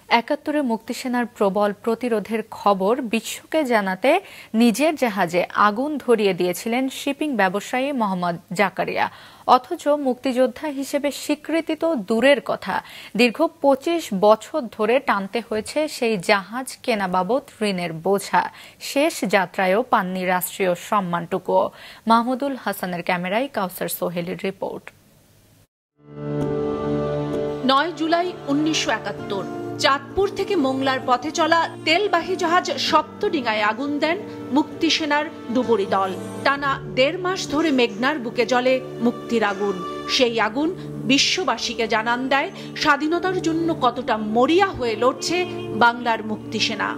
৭১ মুক্তিসেনার প্রবল প্রতিরোধের খবর বিশ্বকে জানাতে নিজের জাহাজে আগুন ধরিয়ে দিয়েছিলেন শিপিং ব্যবসায়ী মোহাম্মদ জাকারিয়া। অথচ মুক্তিযোদ্ধা হিসেবে স্বীকৃতি তো দূরের কথা, দীর্ঘ ২৫ বছর ধরে টানতে হয়েছে সেই জাহাজ কেনা বাবদ ঋণের বোঝা। শেষ যাত্রায়ও পাননি রাষ্ট্রীয় সম্মানটুকুও। মাহমুদুল হাসানের ক্যামেরায় কাউসার সোহেলির রিপোর্ট। ৯ জুলাই ১৯৭১ চাঁদপুর থেকে মোংলার পথে চলা তেলবাহী জাহাজ সপ্তডিঙায় আগুন দেন মুক্তিসেনার ডুবুরি দল। টানা ১.৫ মাস ধরে মেঘনার বুকে জ্বলে মুক্তির আগুন। সেই আগুন বিশ্ববাসীকে জানান দেয় স্বাধীনতার জন্য কতটা মরিয়া হয়ে লড়ছে বাংলার মুক্তিসেনা।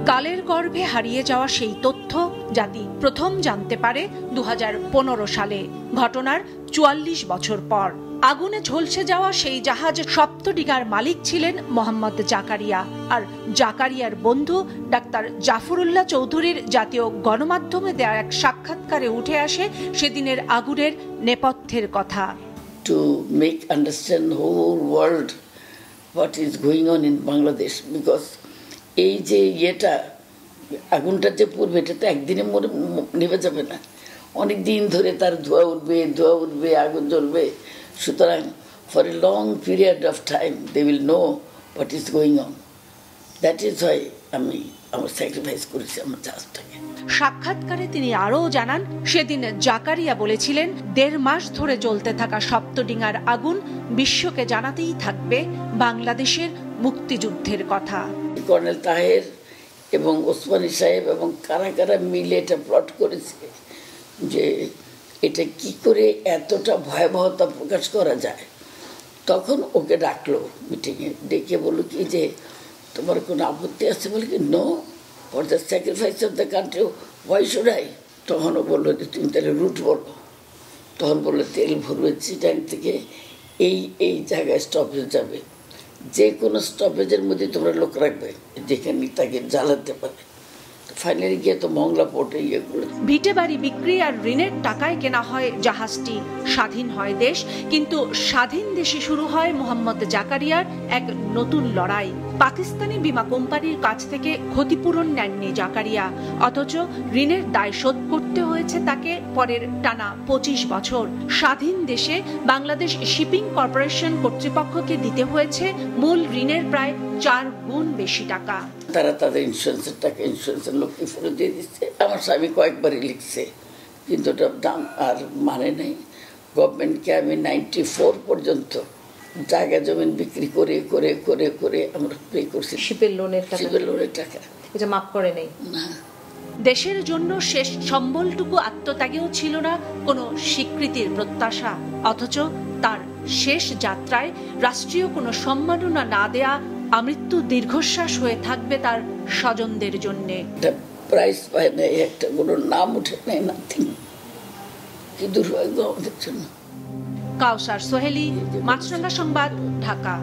কালের গর্ভে হারিয়ে যাওয়া সেই তথ্য জাতি প্রথম জানতে পারে ২০১৫ সালে, ঘটনার ৪৪ বছর পর। আগুনে ঝলসে যাওয়া সেই জাহাজ সপ্তডিঙার মালিক ছিলেন মোহাম্মদ জাকারিয়া। আর জাকারিয়ার বন্ধু ডাক্তার জাফরুল্লাহ চৌধুরীর জাতীয় গণমাধ্যমে দেওয়া এক সাক্ষাৎকারে উঠে আসে সেদিনের আগুনের নেপথ্যের কথা। To make understand whole world what is going on in Bangladesh, because এই যে আগুনটা যে পূর্বে এটা তো একদিনে নেভে যাবে না, অনেক দিন ধরে তার ধোঁয়া উঠবে, আগুন জ্বলবে। সুতরাং for a long period of time they will know what is going on. That is why আমি আমার স্যাক্রিফাইস করেছি আমার জাহাজটাকে। সাক্ষাৎকারে তিনি আরও জানান, সেদিন জাকারিয়া বলেছিলেন ১.৫ মাস ধরে জ্বলতে থাকা সপ্তডিঙার আগুন বিশ্বকে জানাতেই থাকবে বাংলাদেশের মুক্তিযুদ্ধের কথা। কর্নেল তাহের এবং ওসমানী সাহেব এবং কারা কারা মিলে এটা প্লট করেছে যে এটা কি করে এতটা ভয়াবহতা প্রকাশ করা যায়। তখন ওকে ডাকলো মিটিংয়ে, ডেকে বললো কি যে তোমার কোনো আপত্তি আছে? বলে কি no, for the sacrifice of the country why should I. তখনও বললো যে তুমি তাহলে রুট বলো। তখন বললো তেল ভরবে চিটাং থেকে এই জায়গায় স্টপেজ যাবে, যে কোনো স্টপেজের মধ্যে তোমরা লোক রাখবে যেখানে তাকে জ্বালাতে পারে। ফাইনালি গিয়ে তো মংলা পোর্টে ভিটে বাড়ি বিক্রি আর ঋণের টাকায় কেনা হয় জাহাজটি। স্বাধীন হয় দেশ, কিন্তু স্বাধীন দেশে শুরু হয় মোহাম্মদ জাকারিয়ার এক নতুন লড়াই। পাকিস্তানি বিমা কোম্পানির কাছ থেকে ক্ষতিপূরণ নেননি জাকারিয়া, অথচ ঋণের দায় শোধ করতে হয়েছে তাকে পরের টানা ২৫ বছর। স্বাধীন দেশে বাংলাদেশ শিপিং কর্পোরেশন কর্তৃপক্ষকে দিতে হয়েছে মূল ঋণের প্রায় ৪ গুণ বেশি টাকা। তারা তাদের ইন্স্যুরেন্সের টাকা ইন্স্যুরেন্সের লোককে ফেরত দিয়ে দিচ্ছে। আমার স্বামী কয়েকবারই লিখছে, কিন্তু ওটার দাম আর মানে নেই। গভর্নমেন্টকে আমি 94 পর্যন্ত জায়গা জমিন বিক্রি করে করে করে করে আমরা পে করছি শিপের লোনের টাকা। এটা মাফ করে নেই না। দেশের জন্য শেষ সম্বলটুকু আত্মত্যাগেও ছিল না কোনো স্বীকৃতির প্রত্যাশা, অথচ তার শেষ যাত্রায় রাষ্ট্রীয় কোনো সম্মাননা না দেয়া আমৃত্যু দীর্ঘশ্বাস হয়ে থাকবে তার স্বজনদের জন্যে। প্রাইজ পায় নাই, একটা কোনো নাম উঠে নেই, নাথিং। কি দুর্ভাগ্য আমাদের জন্য। কাউসার সোহেলি, মাছরাঙ্গা সংবাদ, ঢাকা।